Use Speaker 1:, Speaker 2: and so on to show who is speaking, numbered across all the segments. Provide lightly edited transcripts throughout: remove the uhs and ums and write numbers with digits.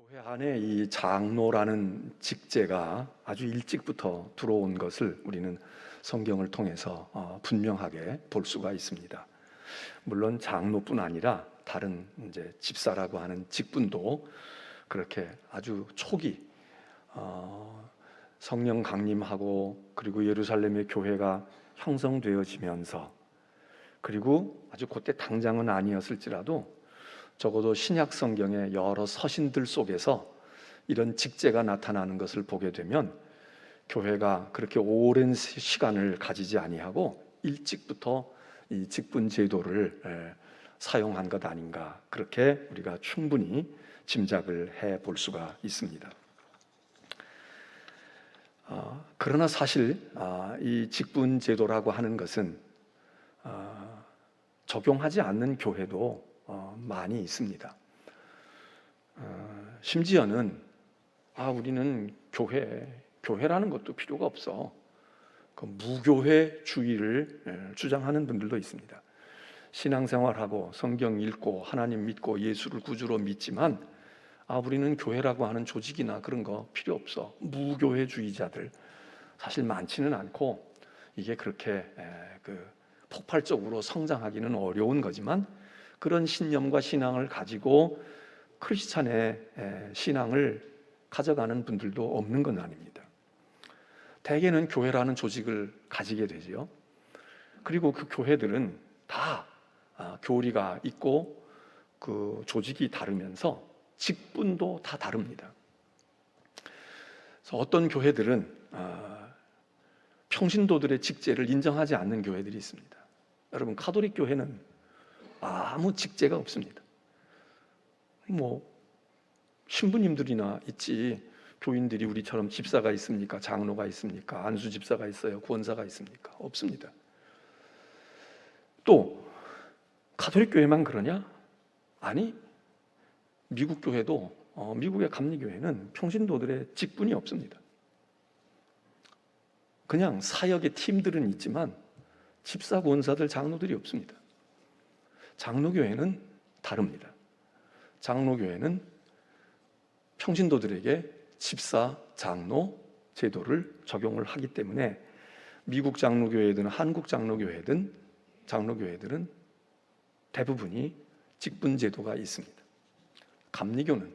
Speaker 1: 교회 안에 이 장로라는 직제가 아주 일찍부터 들어온 것을 우리는 성경을 통해서 분명하게 볼 수가 있습니다. 물론 장로뿐 아니라 다른 이제 집사라고 하는 직분도 그렇게 아주 초기 성령 강림하고 그리고 예루살렘의 교회가 형성되어지면서 그리고 아주 그때 당장은 아니었을지라도 적어도 신약 성경의 여러 서신들 속에서 이런 직제가 나타나는 것을 보게 되면 교회가 그렇게 오랜 시간을 가지지 아니하고 일찍부터 이 직분 제도를 사용한 것 아닌가, 그렇게 우리가 충분히 짐작을 해 볼 수가 있습니다. 그러나 사실 이 직분 제도라고 하는 것은 적용하지 않는 교회도 많이 있습니다. 심지어는 우리는 교회라는 것도 필요가 없어, 그 무교회주의를 주장하는 분들도 있습니다. 신앙생활하고 성경 읽고 하나님 믿고 예수를 구주로 믿지만 우리는 교회라고 하는 조직이나 그런 거 필요 없어, 무교회주의자들 사실 많지는 않고, 이게 그렇게 폭발적으로 성장하기는 어려운 거지만 그런 신념과 신앙을 가지고 크리스찬의 신앙을 가져가는 분들도 없는 건 아닙니다. 대개는 교회라는 조직을 가지게 되죠. 그리고 그 교회들은 다 교리가 있고 그 조직이 다르면서 직분도 다 다릅니다. 그래서 어떤 교회들은 평신도들의 직제를 인정하지 않는 교회들이 있습니다. 여러분, 가톨릭 교회는 아무 직제가 없습니다. 신부님들이나 있지, 교인들이 우리처럼 집사가 있습니까? 장로가 있습니까? 안수 집사가 있어요? 구원사가 있습니까? 없습니다. 또 가톨릭 교회만 그러냐? 아니, 미국 교회도 미국의 감리교회는 평신도들의 직분이 없습니다. 그냥 사역의 팀들은 있지만 집사, 구원사들, 장로들이 없습니다. 장로교회는 다릅니다. 장로교회는 평신도들에게 집사, 장로 제도를 적용을 하기 때문에 미국 장로교회든 한국 장로교회든 장로교회들은 대부분이 직분 제도가 있습니다. 감리교는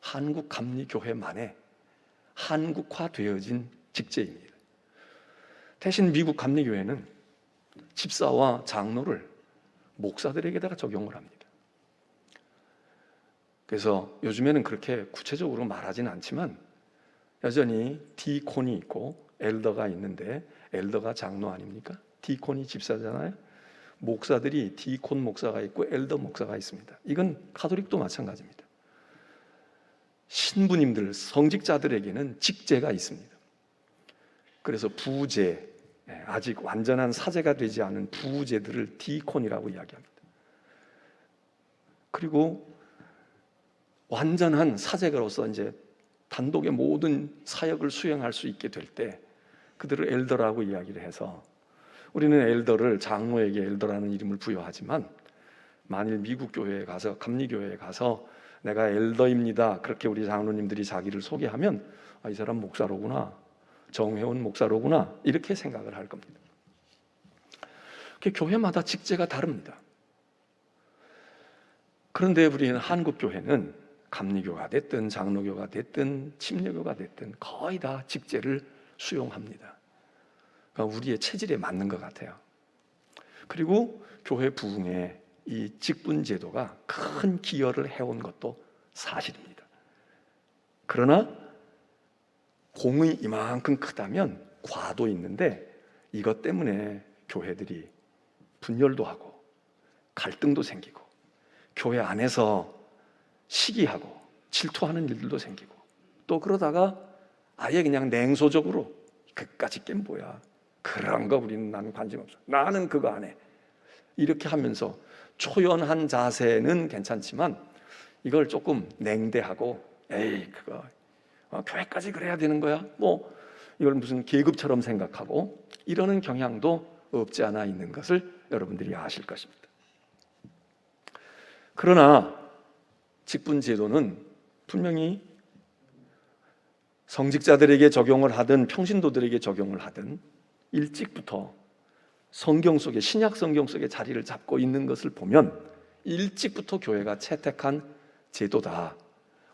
Speaker 1: 한국 감리교회만의 한국화되어진 직제입니다. 대신 미국 감리교회는 집사와 장로를 목사들에게다가 적용을 합니다. 그래서 요즘에는 그렇게 구체적으로 말하지는 않지만 여전히 디콘이 있고 엘더가 있는데, 엘더가 장로 아닙니까? 디콘이 집사잖아요. 목사들이 디콘 목사가 있고 엘더 목사가 있습니다. 이건 가톨릭도 마찬가지입니다. 신부님들, 성직자들에게는 직제가 있습니다. 그래서 부제, 아직 완전한 사제가 되지 않은 부제들을 디콘이라고 이야기합니다. 그리고 완전한 사제가로서 이제 단독의 모든 사역을 수행할 수 있게 될 때 그들을 엘더라고 이야기를 해서, 우리는 엘더를 장로에게 엘더라는 이름을 부여하지만 만일 미국 교회에 가서, 감리교회에 가서 내가 엘더입니다, 그렇게 우리 장로님들이 자기를 소개하면 이 사람 목사로구나, 정회원 목사로구나, 이렇게 생각을 할 겁니다. 교회마다 직제가 다릅니다. 그런데 우리는 한국 교회는 감리교가 됐든 장로교가 됐든 침례교가 됐든 거의 다 직제를 수용합니다. 그러니까 우리의 체질에 맞는 것 같아요. 그리고 교회 부흥에 이 직분 제도가 큰 기여를 해온 것도 사실입니다. 그러나 공이 이만큼 크다면 과도 있는데, 이것 때문에 교회들이 분열도 하고 갈등도 생기고 교회 안에서 시기하고 질투하는 일들도 생기고, 또 그러다가 아예 그냥 냉소적으로 그까짓 게 뭐야, 그런 거 나는 관심 없어, 나는 그거 안 해, 이렇게 하면서 초연한 자세는 괜찮지만 이걸 조금 냉대하고 에이 그거 교회까지 그래야 되는 거야, 이걸 무슨 계급처럼 생각하고 이러는 경향도 없지 않아 있는 것을 여러분들이 아실 것입니다. 그러나 직분 제도는 분명히 성직자들에게 적용을 하든 평신도들에게 적용을 하든 일찍부터 성경 속에, 신약 성경 속에 자리를 잡고 있는 것을 보면 일찍부터 교회가 채택한 제도다.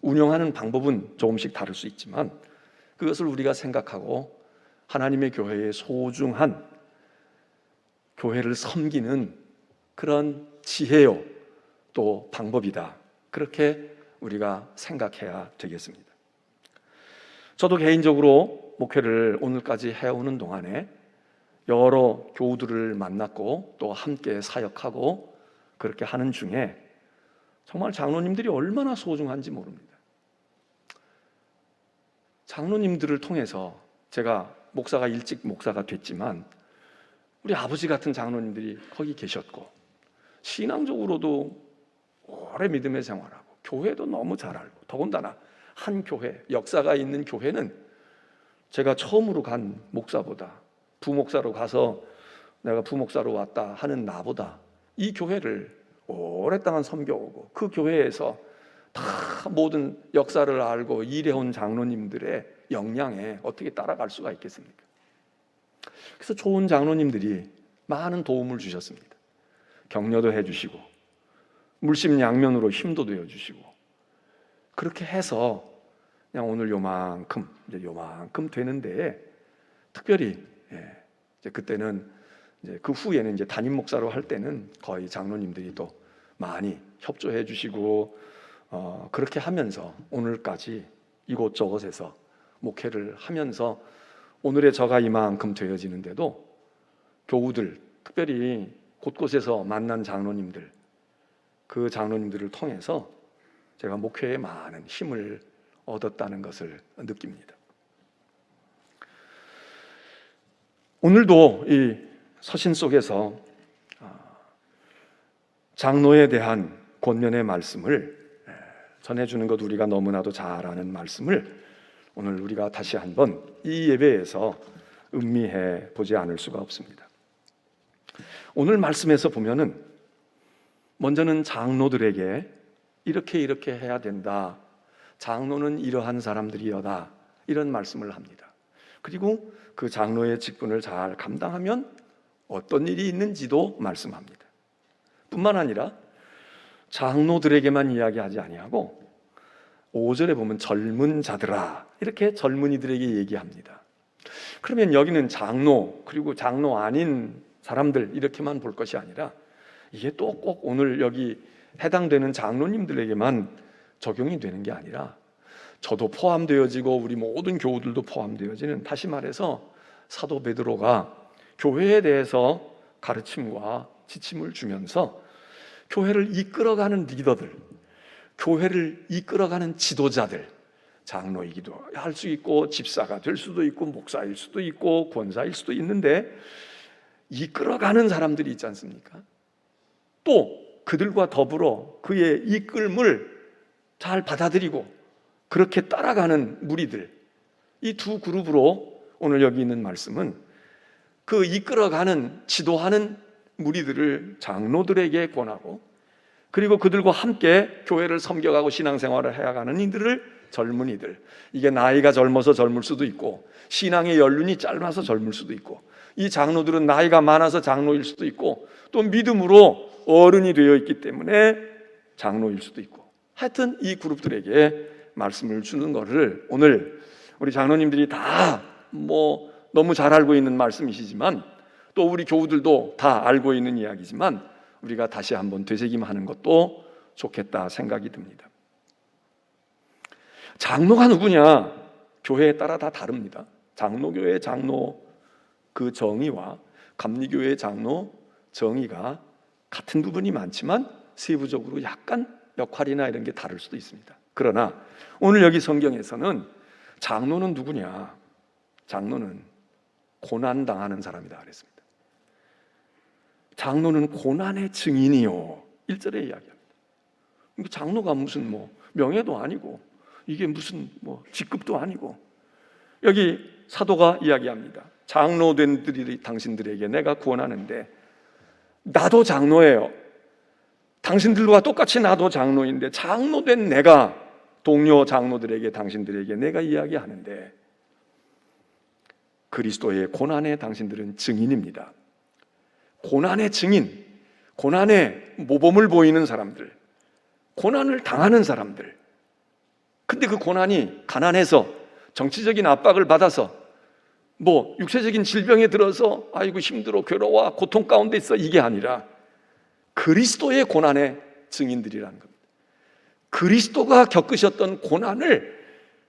Speaker 1: 운영하는 방법은 조금씩 다를 수 있지만 그것을 우리가 생각하고 하나님의 교회의 소중한 교회를 섬기는 그런 지혜요 또 방법이다. 그렇게 우리가 생각해야 되겠습니다. 저도 개인적으로 목회를 오늘까지 해오는 동안에 여러 교우들을 만났고 또 함께 사역하고 그렇게 하는 중에 정말 장로님들이 얼마나 소중한지 모릅니다. 장로님들을 통해서 제가 목사가 일찍 목사가 됐지만 우리 아버지 같은 장로님들이 거기 계셨고 신앙적으로도 오래 믿음의 생활하고 교회도 너무 잘 알고 더군다나 한 교회, 역사가 있는 교회는 제가 처음으로 간 목사보다 부목사로 가서 내가 부목사로 왔다 하는 나보다 이 교회를 오랫동안 섬겨오고 그 교회에서 다 모든 역사를 알고 일해온 장로님들의 역량에 어떻게 따라갈 수가 있겠습니까? 그래서 좋은 장로님들이 많은 도움을 주셨습니다. 격려도 해주시고 물심양면으로 힘도 되어주시고 그렇게 해서 그냥 오늘 요만큼 되는데 특별히 이제 그때는 이제 그 후에는 이제 담임 목사로 할 때는 거의 장로님들이 또 많이 협조해 주시고 그렇게 하면서 오늘까지 이곳저곳에서 목회를 하면서 오늘의 저가 이만큼 되어지는데도 교우들 특별히 곳곳에서 만난 장로님들 그 장로님들을 통해서 제가 목회에 많은 힘을 얻었다는 것을 느낍니다. 오늘도 이 서신 속에서 장로에 대한 권면의 말씀을 전해주는 것 우리가 너무나도 잘 아는 말씀을 오늘 우리가 다시 한번 이 예배에서 음미해 보지 않을 수가 없습니다. 오늘 말씀에서 보면은 먼저는 장로들에게 이렇게 해야 된다. 장로는 이러한 사람들이여다. 이런 말씀을 합니다. 그리고 그 장로의 직분을 잘 감당하면 어떤 일이 있는지도 말씀합니다. 뿐만 아니라 장로들에게만 이야기하지 아니하고 5절에 보면 젊은 자들아 이렇게 젊은이들에게 얘기합니다. 그러면 여기는 장로 그리고 장로 아닌 사람들 이렇게만 볼 것이 아니라 이게 또 꼭 오늘 여기 해당되는 장로님들에게만 적용이 되는 게 아니라 저도 포함되어지고 우리 모든 교우들도 포함되어지는, 다시 말해서 사도 베드로가 교회에 대해서 가르침과 지침을 주면서 교회를 이끌어가는 리더들, 교회를 이끌어가는 지도자들, 장로이기도 할 수 있고 집사가 될 수도 있고 목사일 수도 있고 권사일 수도 있는데 이끌어가는 사람들이 있지 않습니까? 또 그들과 더불어 그의 이끌음을 잘 받아들이고 그렇게 따라가는 무리들, 이 두 그룹으로 오늘 여기 있는 말씀은 그 이끌어가는 지도하는 무리들을 장로들에게 권하고 그리고 그들과 함께 교회를 섬겨가고 신앙생활을 해가는 이들을 젊은이들, 이게 나이가 젊어서 젊을 수도 있고 신앙의 연륜이 짧아서 젊을 수도 있고 이 장로들은 나이가 많아서 장로일 수도 있고 또 믿음으로 어른이 되어 있기 때문에 장로일 수도 있고 하여튼 이 그룹들에게 말씀을 주는 것을 오늘 우리 장로님들이 다 너무 잘 알고 있는 말씀이시지만 또 우리 교우들도 다 알고 있는 이야기지만 우리가 다시 한번 되새김하는 것도 좋겠다 생각이 듭니다. 장로가 누구냐? 교회에 따라 다 다릅니다. 장로교회의 장로 그 정의와 감리교회의 장로 정의가 같은 부분이 많지만 세부적으로 약간 역할이나 이런 게 다를 수도 있습니다. 그러나 오늘 여기 성경에서는 장로는 누구냐? 장로는 고난당하는 사람이다 그랬습니다. 장로는 고난의 증인이요 1절에 이야기합니다. 장로가 무슨 명예도 아니고 이게 무슨 직급도 아니고 여기 사도가 이야기합니다. 장로된 당신들에게 내가 구원하는데 나도 장로예요. 당신들과 똑같이 나도 장로인데 장로된 내가 동료 장로들에게, 당신들에게 내가 이야기하는데, 그리스도의 고난에 당신들은 증인입니다. 고난의 증인, 고난의 모범을 보이는 사람들, 고난을 당하는 사람들. 근데 그 고난이 가난해서, 정치적인 압박을 받아서, 육체적인 질병에 들어서 아이고 힘들어, 괴로워, 고통 가운데 있어, 이게 아니라 그리스도의 고난의 증인들이라는 겁니다. 그리스도가 겪으셨던 고난을,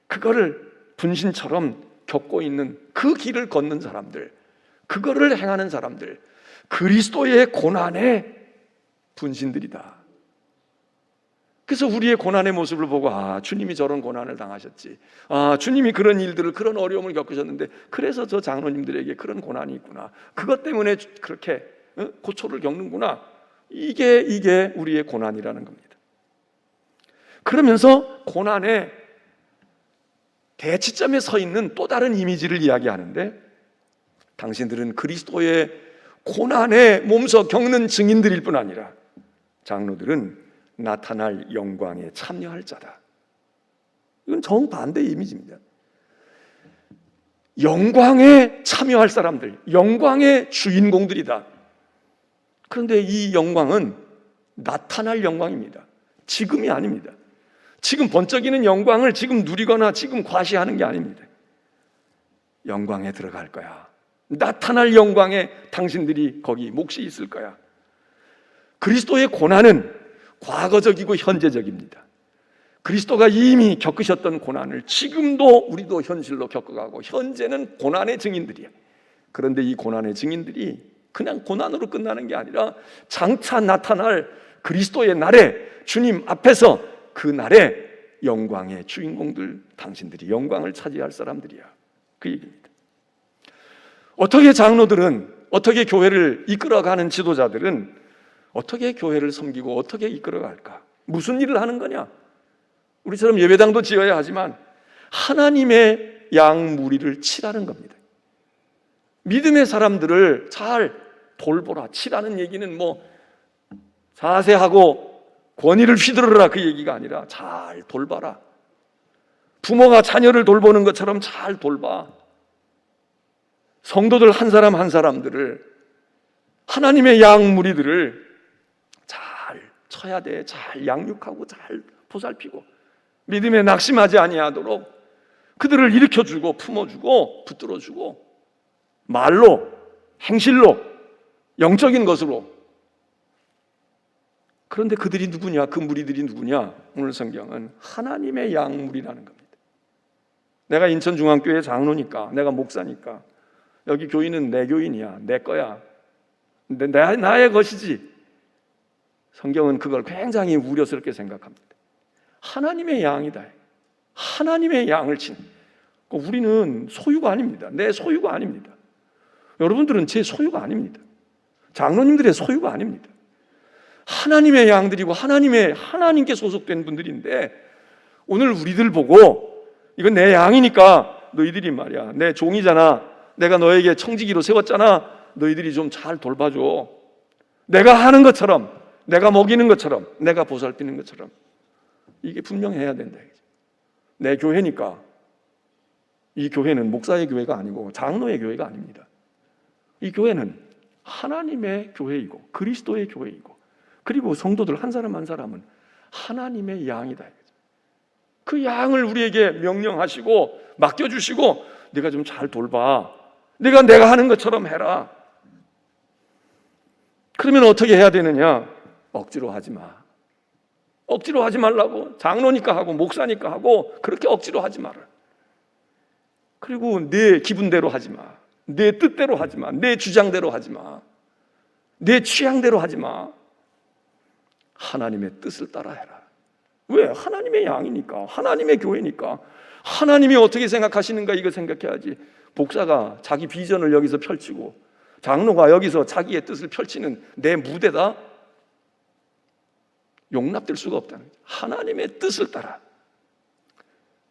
Speaker 1: 그거를 분신처럼 겪고 있는 그 길을 걷는 사람들, 그거를 행하는 사람들, 그리스도의 고난의 분신들이다. 그래서 우리의 고난의 모습을 보고, 주님이 저런 고난을 당하셨지, 주님이 그런 일들을, 그런 어려움을 겪으셨는데 그래서 저 장로님들에게 그런 고난이 있구나, 그것 때문에 그렇게 고초를 겪는구나, 이게 우리의 고난이라는 겁니다. 그러면서 고난의 대치점에 서 있는 또 다른 이미지를 이야기하는데, 당신들은 그리스도의 고난에 몸소 겪는 증인들일 뿐 아니라 장로들은 나타날 영광에 참여할 자다. 이건 정반대의 이미지입니다. 영광에 참여할 사람들, 영광의 주인공들이다. 그런데 이 영광은 나타날 영광입니다. 지금이 아닙니다. 지금 번쩍이는 영광을 지금 누리거나 지금 과시하는 게 아닙니다. 영광에 들어갈 거야. 나타날 영광에 당신들이 거기 몫이 있을 거야. 그리스도의 고난은 과거적이고 현재적입니다. 그리스도가 이미 겪으셨던 고난을 지금도 우리도 현실로 겪어가고, 현재는 고난의 증인들이야. 그런데 이 고난의 증인들이 그냥 고난으로 끝나는 게 아니라 장차 나타날 그리스도의 날에, 주님 앞에서 그 날에 영광의 주인공들, 당신들이 영광을 차지할 사람들이야. 그 얘기입니다. 어떻게 장로들은, 어떻게 교회를 이끌어가는 지도자들은 어떻게 교회를 섬기고 어떻게 이끌어갈까? 무슨 일을 하는 거냐? 우리처럼 예배당도 지어야 하지만 하나님의 양 무리를 치라는 겁니다. 믿음의 사람들을 잘 돌보라. 치라는 얘기는 자세하고 권위를 휘두르라, 그 얘기가 아니라 잘 돌봐라. 부모가 자녀를 돌보는 것처럼 잘 돌봐. 성도들 한 사람 한 사람들을, 하나님의 양 무리들을 잘 쳐야 돼. 잘 양육하고 잘 보살피고, 믿음에 낙심하지 아니하도록 그들을 일으켜주고 품어주고 붙들어주고, 말로, 행실로, 영적인 것으로. 그런데 그들이 누구냐? 그 무리들이 누구냐? 오늘 성경은 하나님의 양무리라는 겁니다. 내가 인천중앙교회 장로니까, 내가 목사니까, 여기 교인은 내 교인이야, 내 거야, 나의 것이지. 성경은 그걸 굉장히 우려스럽게 생각합니다. 하나님의 양이다. 하나님의 양을 친. 우리는 소유가 아닙니다. 내 소유가 아닙니다. 여러분들은 제 소유가 아닙니다. 장로님들의 소유가 아닙니다. 하나님의 양들이고 하나님께 소속된 분들인데, 오늘 우리들 보고 이건 내 양이니까 너희들이 말이야, 내 종이잖아, 내가 너에게 청지기로 세웠잖아, 너희들이 좀 잘 돌봐줘. 내가 하는 것처럼, 내가 먹이는 것처럼, 내가 보살피는 것처럼. 이게 분명해야 된다. 내 교회니까. 이 교회는 목사의 교회가 아니고 장로의 교회가 아닙니다. 이 교회는 하나님의 교회이고 그리스도의 교회이고, 그리고 성도들 한 사람 한 사람은 하나님의 양이다. 그 양을 우리에게 명령하시고 맡겨주시고, 네가 좀 잘 돌봐. 내가 하는 것처럼 해라. 그러면 어떻게 해야 되느냐? 억지로 하지 마. 억지로 하지 말라고. 장로니까 하고 목사니까 하고 그렇게 억지로 하지 마라. 그리고 내 기분대로 하지 마. 내 뜻대로 하지 마. 내 주장대로 하지 마. 내 취향대로 하지 마. 하나님의 뜻을 따라 해라. 왜? 하나님의 양이니까, 하나님의 교회니까. 하나님이 어떻게 생각하시는가 이거 생각해야지. 목사가 자기 비전을 여기서 펼치고 장로가 여기서 자기의 뜻을 펼치는 내 무대다? 용납될 수가 없다는 거죠. 하나님의 뜻을 따라.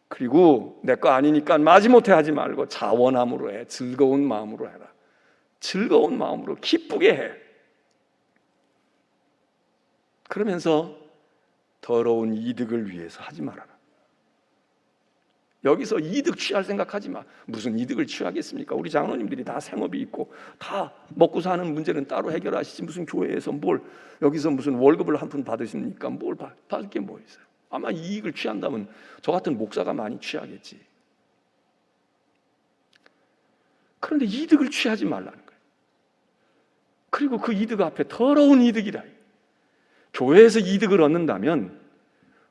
Speaker 1: 그리고 내 거 아니니까 마지못해 하지 말고 자원함으로 해. 즐거운 마음으로 해라. 즐거운 마음으로 기쁘게 해. 그러면서 더러운 이득을 위해서 하지 말아라. 여기서 이득 취할 생각하지 마. 무슨 이득을 취하겠습니까? 우리 장로님들이 다 생업이 있고 다 먹고 사는 문제는 따로 해결하시지, 무슨 교회에서 뭘 여기서 무슨 월급을 한 푼 받으십니까? 뭘 받을 게 뭐 있어요? 아마 이익을 취한다면 저 같은 목사가 많이 취하겠지. 그런데 이득을 취하지 말라는 거예요. 그리고 그 이득 앞에 더러운 이득이라. 교회에서 이득을 얻는다면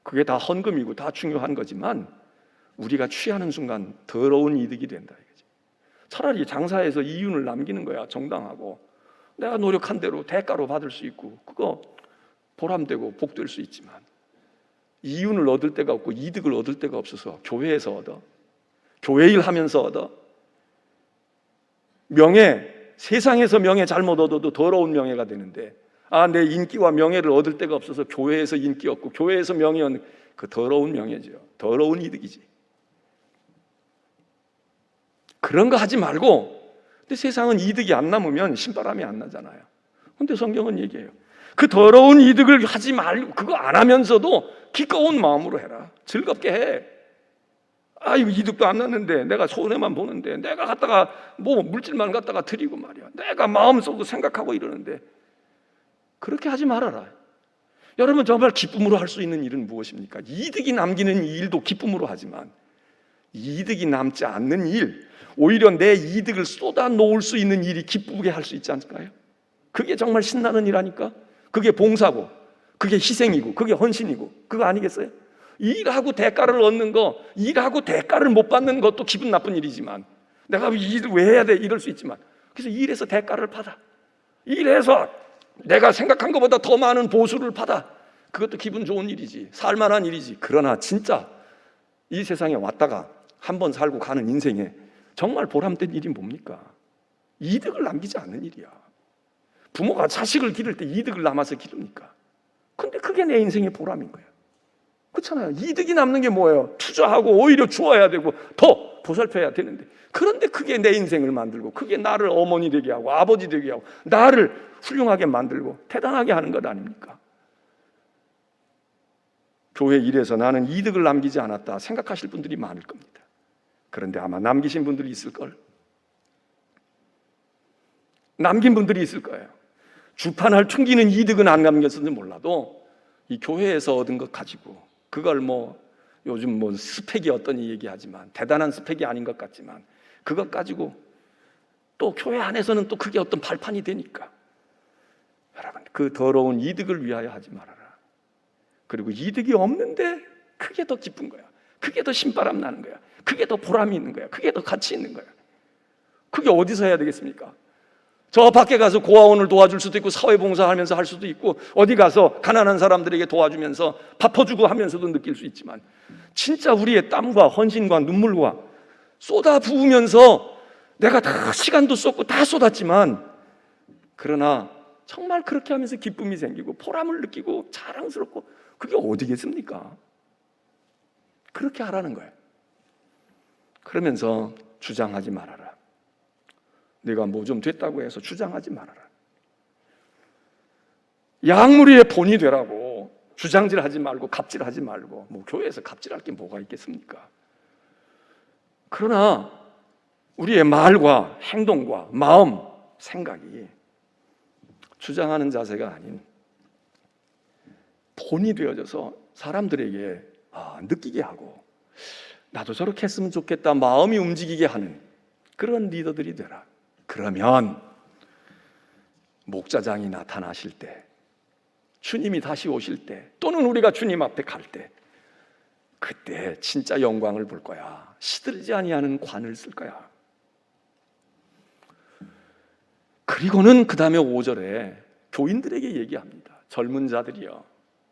Speaker 1: 그게 다 헌금이고 다 중요한 거지만 우리가 취하는 순간 더러운 이득이 된다 이거지. 차라리 장사해서 이윤을 남기는 거야. 정당하고 내가 노력한 대로 대가로 받을 수 있고 그거 보람되고 복될 수 있지만 이윤을 얻을 데가 없고 이득을 얻을 데가 없어서 교회에서 얻어, 교회 일 하면서 얻어, 명예, 세상에서 명예 잘못 얻어도 더러운 명예가 되는데 내 인기와 명예를 얻을 데가 없어서 교회에서 인기 얻고 교회에서 명예 얻는 그 더러운 명예죠. 더러운 이득이지. 그런 거 하지 말고. 근데 세상은 이득이 안 남으면 신바람이 안 나잖아요. 근데 성경은 얘기해요. 그 더러운 이득을 하지 말고 그거 안 하면서도 기꺼운 마음으로 해라. 즐겁게 해. 이거 이득도 안 났는데 내가 손해만 보는데 내가 갖다가 뭐 물질만 갖다가 드리고 말이야. 내가 마음속으로 생각하고 이러는데 그렇게 하지 말아라. 여러분 정말 기쁨으로 할 수 있는 일은 무엇입니까? 이득이 남기는 일도 기쁨으로 하지만 이득이 남지 않는 일, 오히려 내 이득을 쏟아 놓을 수 있는 일이 기쁘게 할 수 있지 않을까요? 그게 정말 신나는 일하니까. 그게 봉사고 그게 희생이고 그게 헌신이고 그거 아니겠어요? 일하고 대가를 얻는 거, 일하고 대가를 못 받는 것도 기분 나쁜 일이지만 내가 일을 왜 해야 돼? 이럴 수 있지만 그래서 일해서 대가를 받아, 일해서 내가 생각한 것보다 더 많은 보수를 받아, 그것도 기분 좋은 일이지, 살만한 일이지. 그러나 진짜 이 세상에 왔다가 한 번 살고 가는 인생에 정말 보람된 일이 뭡니까? 이득을 남기지 않는 일이야. 부모가 자식을 기를 때 이득을 남아서 기릅니까? 근데 그게 내 인생의 보람인 거야. 그렇잖아요. 이득이 남는 게 뭐예요? 투자하고 오히려 주어야 되고 더 보살펴야 되는데, 그런데 그게 내 인생을 만들고 그게 나를 어머니 되게 하고 아버지 되게 하고 나를 훌륭하게 만들고 대단하게 하는 것 아닙니까? 교회 일에서 나는 이득을 남기지 않았다 생각하실 분들이 많을 겁니다. 그런데 아마 남기신 분들이 있을걸. 남긴 분들이 있을 거예요. 주판을 퉁기는 이득은 안 남겼는지 몰라도 이 교회에서 얻은 것 가지고 그걸 요즘 스펙이 어떠니 얘기하지만 대단한 스펙이 아닌 것 같지만 그것 가지고 또 교회 안에서는 또 그게 어떤 발판이 되니까 여러분 그 더러운 이득을 위하여 하지 말아라. 그리고 이득이 없는데 그게 더 기쁜 거야. 그게 더 신바람 나는 거야. 그게 더 보람이 있는 거야. 그게 더 가치 있는 거야. 그게 어디서 해야 되겠습니까? 저 밖에 가서 고아원을 도와줄 수도 있고 사회봉사하면서 할 수도 있고 어디 가서 가난한 사람들에게 도와주면서 밥 퍼주고 하면서도 느낄 수 있지만 진짜 우리의 땀과 헌신과 눈물과 쏟아 부으면서 내가 다 시간도 쏟고 다 쏟았지만 그러나 정말 그렇게 하면서 기쁨이 생기고 보람을 느끼고 자랑스럽고 그게 어디겠습니까? 그렇게 하라는 거예요. 그러면서 주장하지 말아라. 내가 뭐 좀 됐다고 해서 주장하지 말아라. 양무리의 본이 되라고 주장질하지 말고 갑질하지 말고. 교회에서 갑질할 게 뭐가 있겠습니까? 그러나 우리의 말과 행동과 마음, 생각이 주장하는 자세가 아닌 본이 되어져서 사람들에게 느끼게 하고 나도 저렇게 했으면 좋겠다 마음이 움직이게 하는 그런 리더들이 되라. 그러면 목자장이 나타나실 때, 주님이 다시 오실 때, 또는 우리가 주님 앞에 갈 때, 그때 진짜 영광을 볼 거야. 시들지 아니하는 관을 쓸 거야. 그리고는 그 다음에 5절에 교인들에게 얘기합니다. 젊은 자들이여,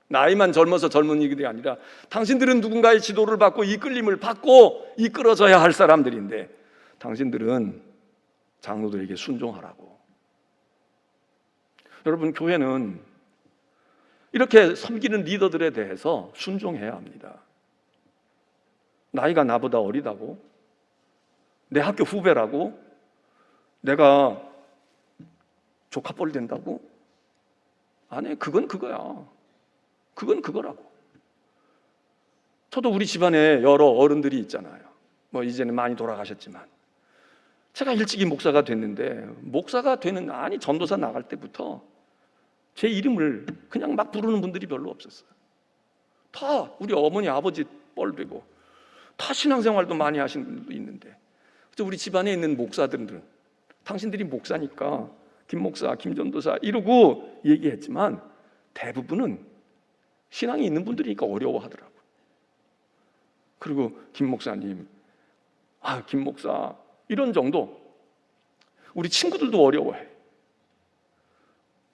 Speaker 1: 나이만 젊어서 젊은 이들이 아니라 당신들은 누군가의 지도를 받고 이끌림을 받고 이끌어져야 할 사람들인데 당신들은 장로들에게 순종하라고. 여러분, 교회는 이렇게 섬기는 리더들에 대해서 순종해야 합니다. 나이가 나보다 어리다고, 내 학교 후배라고, 내가 조카뻘 된다고? 아니, 그건 그거야. 그건 그거라고. 저도 우리 집안에 여러 어른들이 있잖아요. 뭐 이제는 많이 돌아가셨지만 제가 일찍이 목사가 됐는데 목사가 되는 아니 전도사 나갈 때부터 제 이름을 그냥 막 부르는 분들이 별로 없었어요. 다 우리 어머니 아버지 뻘되고 다 신앙생활도 많이 하신 분들도 있는데 우리 집안에 있는 목사들은 당신들이 목사니까 김 목사, 김 전도사 이러고 얘기했지만 대부분은 신앙이 있는 분들이니까 어려워하더라고요. 그리고 김 목사님, 김 목사 이런 정도. 우리 친구들도 어려워해.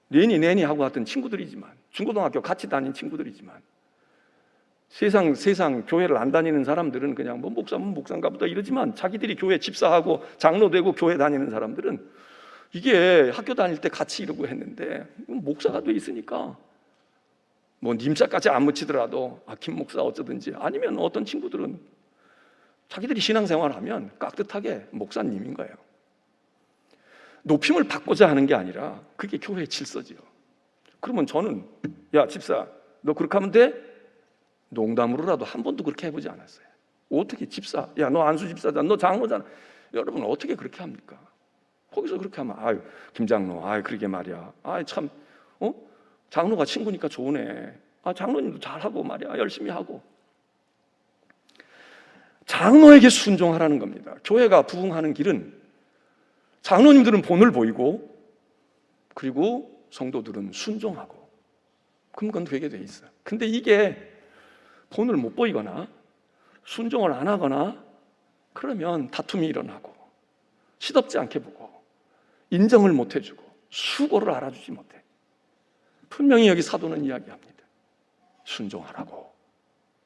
Speaker 1: 내니 하고 왔던 친구들이지만, 중고등학교 같이 다닌 친구들이지만 세상 교회를 안 다니는 사람들은 그냥 뭐 목사면 목사인가 보다 이러지만 자기들이 교회 집사하고 장로 되고 교회 다니는 사람들은 이게 학교 다닐 때 같이 이러고 했는데 목사가 돼 있으니까 뭐 님자까지 안 묻히더라도 김 목사 어쩌든지, 아니면 어떤 친구들은 자기들이 신앙생활하면 깍듯하게 목사님인 거예요. 높임을 받고자 하는 게 아니라 그게 교회의 질서지요. 그러면 저는 야 집사 너 그렇게 하면 돼? 농담으로라도 한 번도 그렇게 해보지 않았어요. 어떻게 집사, 야 너 안수 집사잖아, 너 장로잖아, 여러분 어떻게 그렇게 합니까? 거기서 그렇게 하면 김 장로 그러게 말이야, 참 장로가 친구니까 좋으네, 장로님도 잘하고 말이야 열심히 하고. 장로에게 순종하라는 겁니다. 교회가 부흥하는 길은 장로님들은 본을 보이고 그리고 성도들은 순종하고, 그럼 그건 되게 돼 있어요. 근데 이게 본을 못 보이거나 순종을 안 하거나 그러면 다툼이 일어나고 시덥지 않게 보고 인정을 못 해주고 수고를 알아주지 못해. 분명히 여기 사도는 이야기합니다. 순종하라고.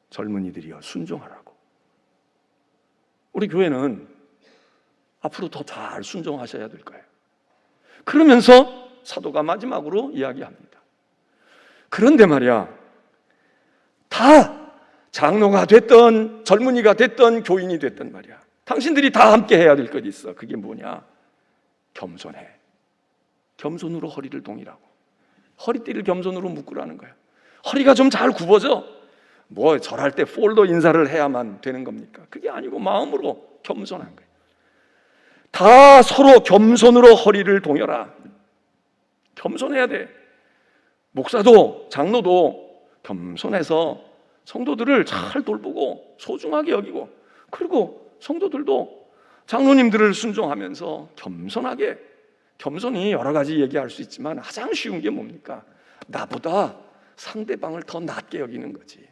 Speaker 1: 젊은이들이여 순종하라고. 우리 교회는 앞으로 더 잘 순종하셔야 될 거예요. 그러면서 사도가 마지막으로 이야기합니다. 그런데 말이야, 다 장로가 됐던 젊은이가 됐던 교인이 됐던 말이야, 당신들이 다 함께 해야 될 것이 있어. 그게 뭐냐? 겸손해. 겸손으로 허리를 동이라고. 허리띠를 겸손으로 묶으라는 거야. 허리가 좀 잘 굽어져. 뭐 절할 때 폴더 인사를 해야만 되는 겁니까? 그게 아니고 마음으로 겸손한 거예요. 다 서로 겸손으로 허리를 동여라. 겸손해야 돼. 목사도 장로도 겸손해서 성도들을 잘 돌보고 소중하게 여기고, 그리고 성도들도 장로님들을 순종하면서 겸손하게. 겸손이 여러 가지 얘기할 수 있지만 가장 쉬운 게 뭡니까? 나보다 상대방을 더 낮게 여기는 거지.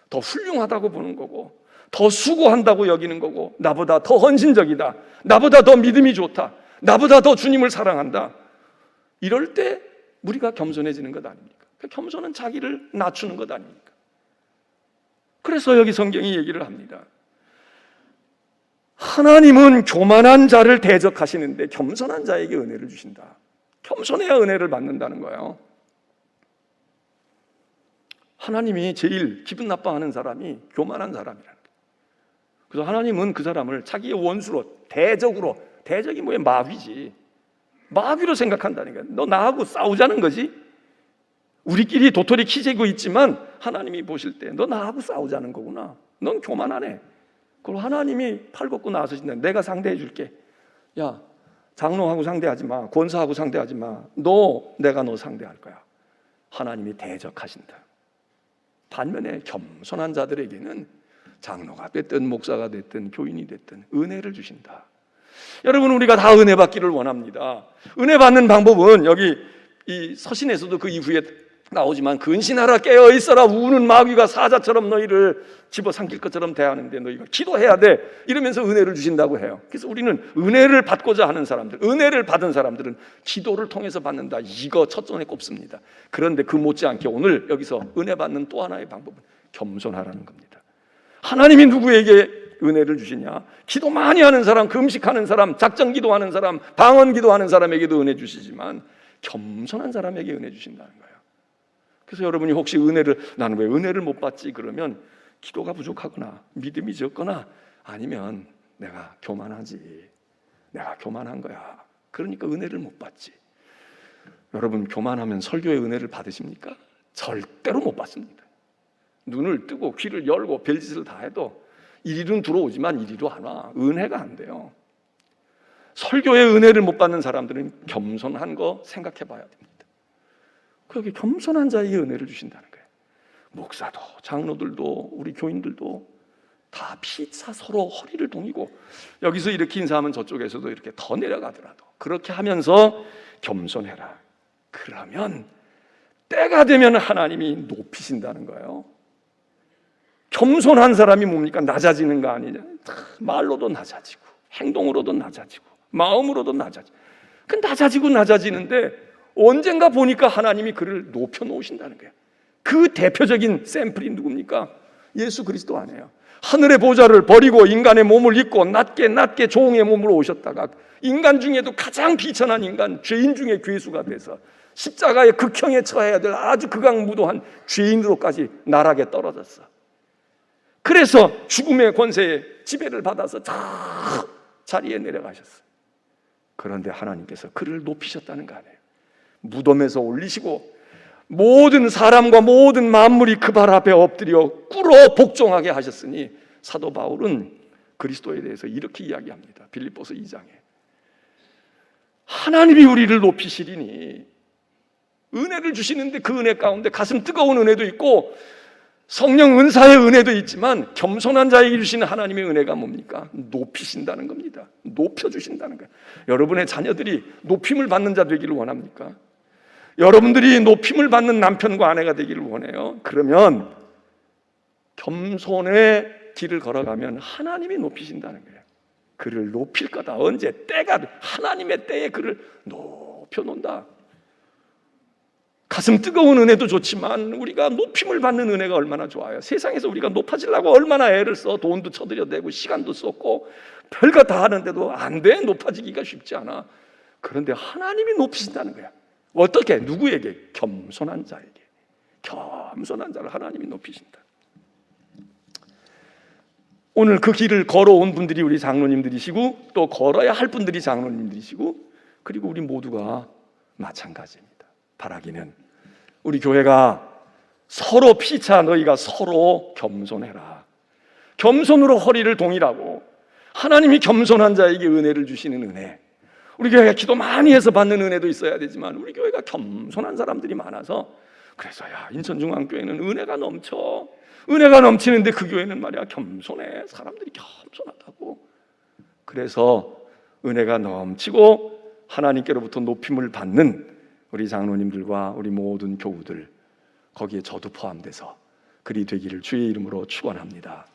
Speaker 1: 더 훌륭하다고 보는 거고, 더 수고한다고 여기는 거고, 나보다 더 헌신적이다, 나보다 더 믿음이 좋다, 나보다 더 주님을 사랑한다. 이럴 때 우리가 겸손해지는 것 아닙니까? 겸손은 자기를 낮추는 것 아닙니까? 그래서 여기 성경이 얘기를 합니다. 하나님은 교만한 자를 대적하시는데 겸손한 자에게 은혜를 주신다. 겸손해야 은혜를 받는다는 거예요. 하나님이 제일 기분 나빠하는 사람이 교만한 사람이라는 거예요. 그래서 하나님은 그 사람을 자기의 원수로, 대적으로, 대적이 뭐야? 마귀지. 마귀로 생각한다는 거야. 너 나하고 싸우자는 거지? 우리끼리 도토리 키재고 있지만 하나님이 보실 때 너 나하고 싸우자는 거구나. 넌 교만하네. 그리고 하나님이 팔 걷고 나서신다. 내가 상대해 줄게. 야, 장로하고 상대하지 마, 권사하고 상대하지 마. 내가 너 상대할 거야. 하나님이 대적하신다. 반면에 겸손한 자들에게는 장로가 됐든 목사가 됐든 교인이 됐든 은혜를 주신다. 여러분, 우리가 다 은혜 받기를 원합니다. 은혜 받는 방법은 여기 이 서신에서도 그 이후에 나오지만, 근신하라, 깨어 있어라, 우는 마귀가 사자처럼 너희를 집어삼킬 것처럼 대하는데 너희가 기도해야 돼, 이러면서 은혜를 주신다고 해요. 그래서 우리는 은혜를 받고자 하는 사람들, 은혜를 받은 사람들은 기도를 통해서 받는다, 이거 첫 손에 꼽습니다. 그런데 그 못지않게 오늘 여기서 은혜 받는 또 하나의 방법은 겸손하라는 겁니다. 하나님이 누구에게 은혜를 주시냐? 기도 많이 하는 사람, 금식하는 사람, 작정 기도하는 사람, 방언 기도하는 사람에게도 은혜 주시지만 겸손한 사람에게 은혜 주신다는 거예요. 그래서 여러분이 혹시 나는 왜 은혜를 못 받지? 그러면 기도가 부족하거나 믿음이 적거나, 아니면 내가 교만하지, 내가 교만한 거야, 그러니까 은혜를 못 받지. 여러분, 교만하면 설교의 은혜를 받으십니까? 절대로 못 받습니다. 눈을 뜨고 귀를 열고 별짓을 다 해도 이리로는 들어오지만 이리로 안 와. 은혜가 안 돼요. 설교의 은혜를 못 받는 사람들은 겸손한 거 생각해 봐야 됩니다. 그렇게 겸손한 자에게 은혜를 주신다는 거예요. 목사도 장로들도 우리 교인들도 다 피차 서로 허리를 동이고, 여기서 이렇게 인사하면 저쪽에서도 이렇게 더 내려가더라도 그렇게 하면서 겸손해라. 그러면 때가 되면 하나님이 높이신다는 거예요. 겸손한 사람이 뭡니까? 낮아지는 거 아니냐? 말로도 낮아지고 행동으로도 낮아지고 마음으로도 낮아지고. 그 낮아지는데 언젠가 보니까 하나님이 그를 높여 놓으신다는 거예요. 그 대표적인 샘플이 누굽니까? 예수 그리스도 아니에요. 하늘의 보좌를 버리고 인간의 몸을 입고 낮게 종의 몸으로 오셨다가 인간 중에도 가장 비천한 인간, 죄인 중에 괴수가 돼서 십자가의 극형에 처해야 될 아주 극악무도한 죄인으로까지 나락에 떨어졌어. 그래서 죽음의 권세에 지배를 받아서 저 자리에 내려가셨어요. 그런데 하나님께서 그를 높이셨다는 거 아니에요. 무덤에서 올리시고 모든 사람과 모든 만물이 그 발 앞에 엎드려 꿇어 복종하게 하셨으니, 사도 바울은 그리스도에 대해서 이렇게 이야기합니다. 빌립보서 2장에 하나님이 우리를 높이시리니, 은혜를 주시는데 그 은혜 가운데 가슴 뜨거운 은혜도 있고 성령 은사의 은혜도 있지만 겸손한 자에게 주시는 하나님의 은혜가 뭡니까? 높이신다는 겁니다. 높여주신다는 거예요. 여러분의 자녀들이 높임을 받는 자 되기를 원합니까? 여러분들이 높임을 받는 남편과 아내가 되기를 원해요. 그러면 겸손의 길을 걸어가면 하나님이 높이신다는 거예요. 그를 높일 거다. 언제? 때가 하나님의 때에 그를 높여놓는다. 가슴 뜨거운 은혜도 좋지만 우리가 높임을 받는 은혜가 얼마나 좋아요. 세상에서 우리가 높아지려고 얼마나 애를 써. 돈도 쳐들여대고 시간도 썼고 별거 다 하는데도 안 돼. 높아지기가 쉽지 않아. 그런데 하나님이 높이신다는 거야. 어떻게? 누구에게? 겸손한 자에게. 겸손한 자를 하나님이 높이신다. 오늘 그 길을 걸어온 분들이 우리 장로님들이시고 또 걸어야 할 분들이 장로님들이시고 그리고 우리 모두가 마찬가지입니다. 바라기는 우리 교회가 서로 피차 너희가 서로 겸손해라. 겸손으로 허리를 동이라고. 하나님이 겸손한 자에게 은혜를 주시는 은혜. 우리 교회가 기도 많이 해서 받는 은혜도 있어야 되지만 우리 교회가 겸손한 사람들이 많아서, 그래서 인천중앙교회는 은혜가 넘쳐. 은혜가 넘치는데 그 교회는 말이야 겸손해. 사람들이 겸손하다고. 그래서 은혜가 넘치고 하나님께로부터 높임을 받는 우리 장로님들과 우리 모든 교우들, 거기에 저도 포함돼서 그리 되기를 주의 이름으로 축원합니다.